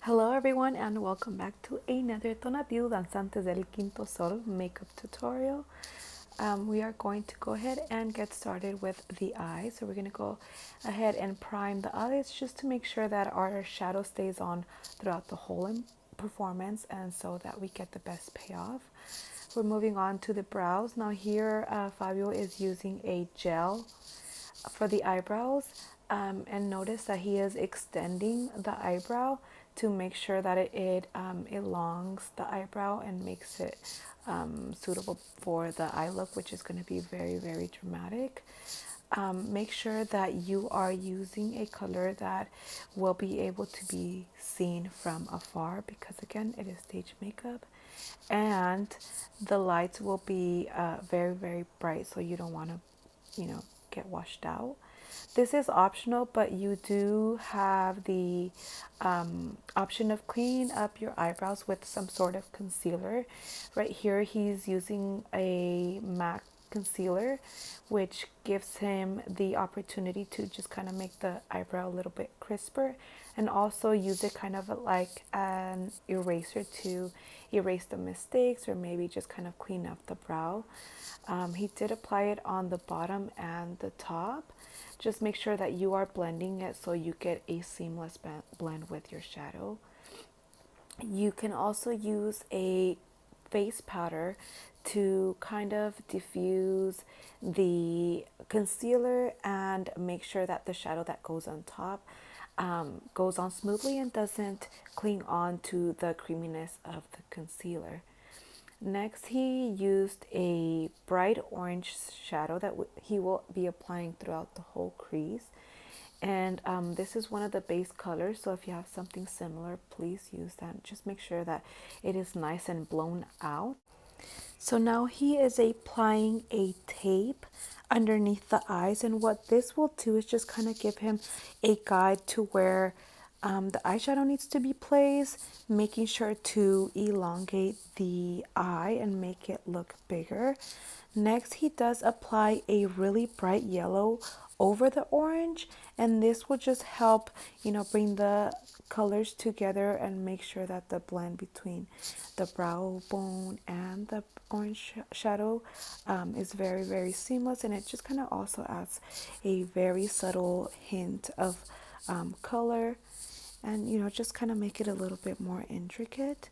Hello everyone and welcome back to another Tonatiuh Danzantes del Quinto Sol makeup tutorial. We are going to go ahead and get started with the eyes. So we're going to go ahead and prime the eyes just to make sure that our shadow stays on throughout the whole performance and so that we get the best payoff. We're moving on to the brows. Now here Fabio is using a gel for the eyebrows, and notice that he is extending the eyebrow to make sure that it elongs the eyebrow and makes it suitable for the eye look, which is going to be very dramatic. Make sure that you are using a color that will be able to be seen from afar, because again it is stage makeup and the lights will be very bright, so you don't want to get washed out. This is optional, but you do have the option of cleaning up your eyebrows with some sort of concealer. Right here he's using a MAC concealer, which gives him the opportunity to just kind of make the eyebrow a little bit crisper, and also use it kind of like an eraser to erase the mistakes or maybe just kind of clean up the brow. He did apply it on the bottom and the top. Just make sure that you are blending it so you get a seamless blend with your shadow. You can also use a face powder to kind of diffuse the concealer and make sure that the shadow that goes on top goes on smoothly and doesn't cling on to the creaminess of the concealer. Next, he used a bright orange shadow that he will be applying throughout the whole crease. And this is one of the base colors, so if you have something similar, please use that. Just make sure that it is nice and blown out. So now he is applying a tape underneath the eyes, and what this will do is just kind of give him a guide to where the eyeshadow needs to be placed, making sure to elongate the eye and make it look bigger. Next, he does apply a really bright yellow over the orange, and this will just help, bring the colors together and make sure that the blend between the brow bone and the orange shadow is very seamless, and it just kind of also adds a very subtle hint of color, and just kind of make it a little bit more intricate.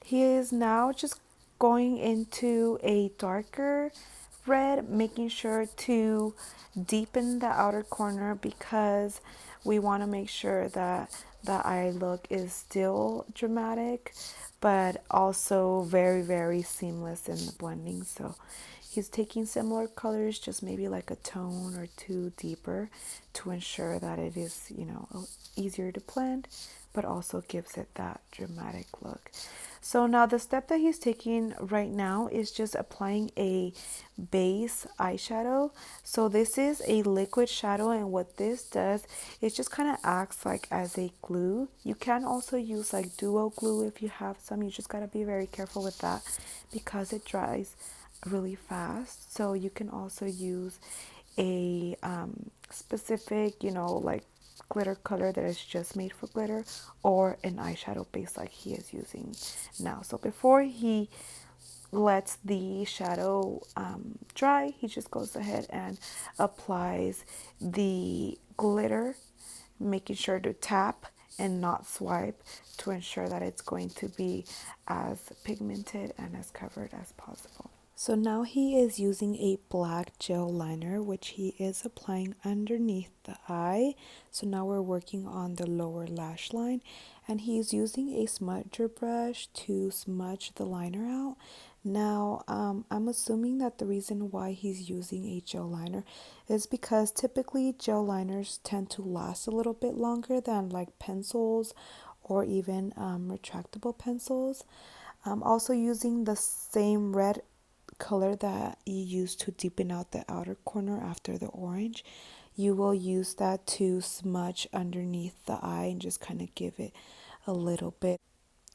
He is now just going into a darker red, making sure to deepen the outer corner because we want to make sure that the eye look is still dramatic but also very seamless in the blending. So he's taking similar colors, just maybe like a tone or two deeper, to ensure that it is, easier to blend, but also gives it that dramatic look. So now the step that he's taking right now is just applying a base eyeshadow. So this is a liquid shadow, and what this does is just kind of acts like as a glue. You can also use like duo glue if you have some. You just got to be very careful with that because it dries really fast. So you can also use a specific, like glitter color that is just made for glitter, or an eyeshadow base like he is using now. So before he lets the shadow dry, he just goes ahead and applies the glitter, making sure to tap and not swipe to ensure that it's going to be as pigmented and as covered as possible. So now he is using a black gel liner, which he is applying underneath the eye. So now we're working on the lower lash line, and he's using a smudger brush to smudge the liner out. Now, I'm assuming that the reason why he's using a gel liner is because typically gel liners tend to last a little bit longer than like pencils or even retractable pencils. Also using the same red color that you use to deepen out the outer corner after the orange, you will use that to smudge underneath the eye and just kind of give it a little bit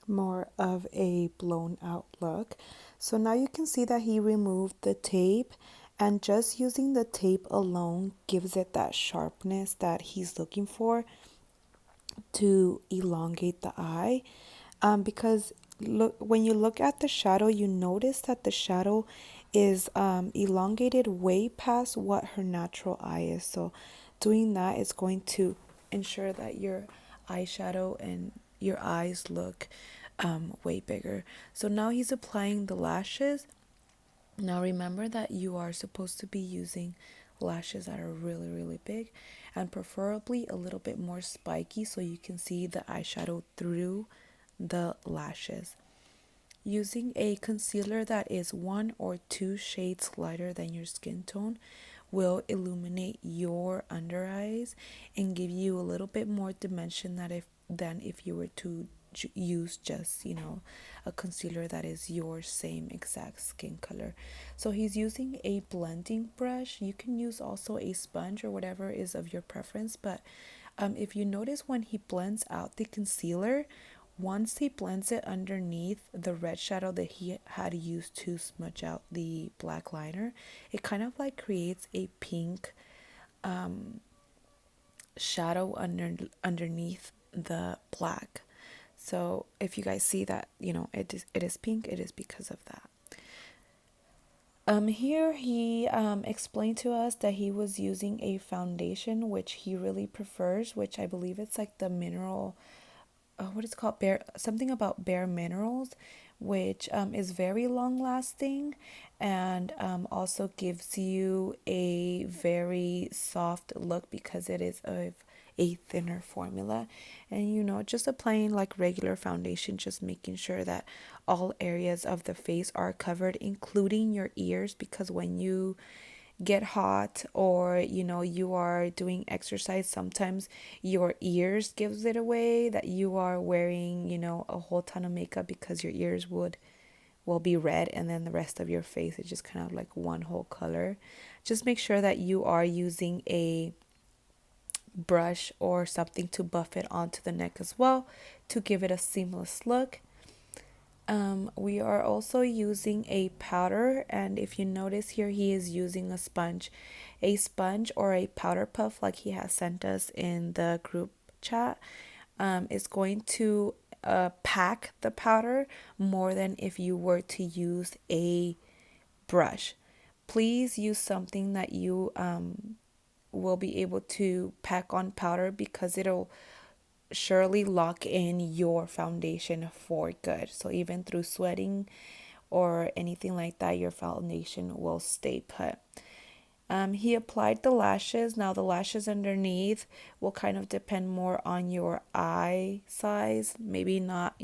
more of a blown out look. So now you can see that he removed the tape, and just using the tape alone gives it that sharpness that he's looking for. to elongate the eye, because look, when you look at the shadow, you notice that the shadow is elongated way past what her natural eye is. So doing that is going to ensure that your eyeshadow and your eyes look way bigger. So now he's applying the lashes. Now remember that you are supposed to be using lashes that are really, really big and preferably a little bit more spiky so you can see the eyeshadow through the lashes. Using a concealer that is 1 or 2 shades lighter than your skin tone will illuminate your under eyes and give you a little bit more dimension than if you were to use just, a concealer that is your same exact skin color. So he's using a blending brush. You can use also a sponge or whatever is of your preference, but if you notice when he blends out the concealer, once he blends it underneath the red shadow that he had used to smudge out the black liner, it kind of like creates a pink shadow underneath the black. So if you guys see that, it is pink, it is because of that. Here he explained to us that he was using a foundation which he really prefers, which I believe it's like the mineral, what is it called, bare, something about bare minerals, which is very long lasting and also gives you a very soft look because it is of a thinner formula. And just applying like regular foundation, just making sure that all areas of the face are covered, including your ears, because when you get hot or you are doing exercise, sometimes your ears gives it away that you are wearing a whole ton of makeup, because your ears will be red and then the rest of your face is just kind of like one whole color. Just make sure that you are using a brush or something to buff it onto the neck as well to give it a seamless look. We are also using a powder, and if you notice here, he is using a sponge or a powder puff like he has sent us in the group chat. Is going to pack the powder more than if you were to use a brush. Please use something that you will be able to pack on powder, because it'll surely lock in your foundation for good. So even through sweating or anything like that, your foundation will stay put. He applied the lashes. Now the lashes underneath will kind of depend more on your eye size. Maybe not,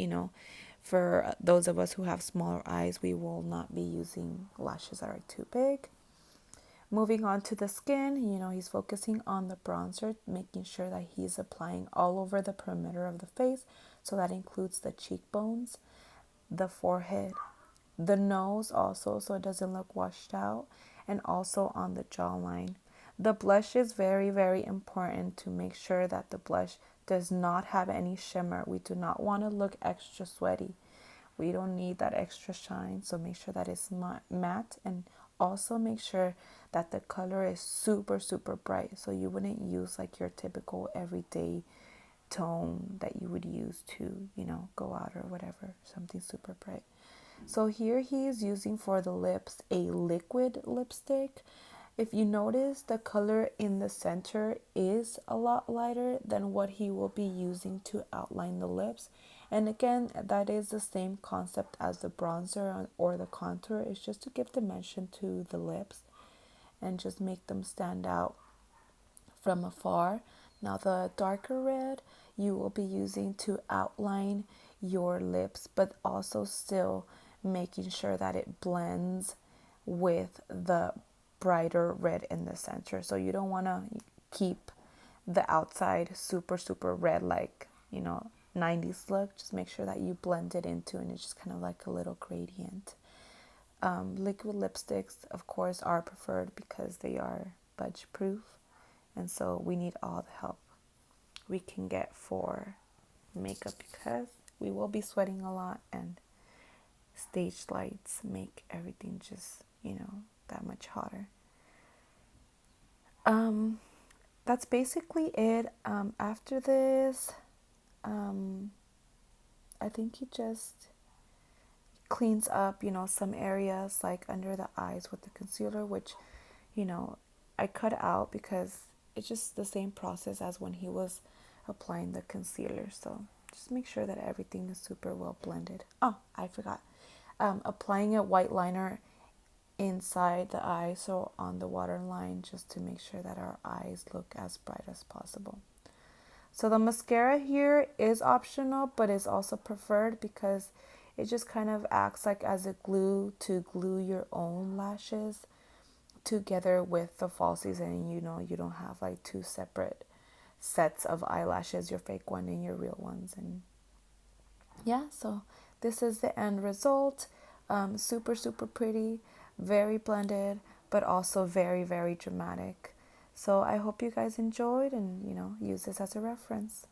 for those of us who have smaller eyes, we will not be using lashes that are too big. Moving on to the skin, he's focusing on the bronzer, making sure that he's applying all over the perimeter of the face. So that includes the cheekbones, the forehead, the nose also, so it doesn't look washed out, and also on the jawline. The blush is very, very important to make sure that the blush does not have any shimmer. We do not want to look extra sweaty. We don't need that extra shine, so make sure that it's matte, and also make sure that the color is super, super bright. So you wouldn't use like your typical everyday tone that you would use to, go out or whatever, something super bright. So here he is using for the lips a liquid lipstick. If you notice, the color in the center is a lot lighter than what he will be using to outline the lips. And again, that is the same concept as the bronzer or the contour. It's just to give dimension to the lips and just make them stand out from afar. Now the darker red you will be using to outline your lips, but also still making sure that it blends with the brighter red in the center. So you don't want to keep the outside super, super red like, 90s look. Just make sure that you blend it into, and it's just kind of like a little gradient. Liquid lipsticks, of course, are preferred because they are budge proof, and so we need all the help we can get for makeup, because we will be sweating a lot, and stage lights make everything just, that much hotter. That's basically it. After this, um, I think he just cleans up, some areas like under the eyes with the concealer, which, you know, I cut out because it's just the same process as when he was applying the concealer. So just make sure that everything is super well blended. Oh, I forgot. Applying a white liner inside the eye, so on the waterline, just to make sure that our eyes look as bright as possible. So the mascara here is optional, but is also preferred because it just kind of acts like as a glue to glue your own lashes together with the falsies, and you don't have like two separate sets of eyelashes, your fake one and your real ones. And yeah, so this is the end result. Super, super pretty, very blended, but also very, very dramatic. So I hope you guys enjoyed and, use this as a reference.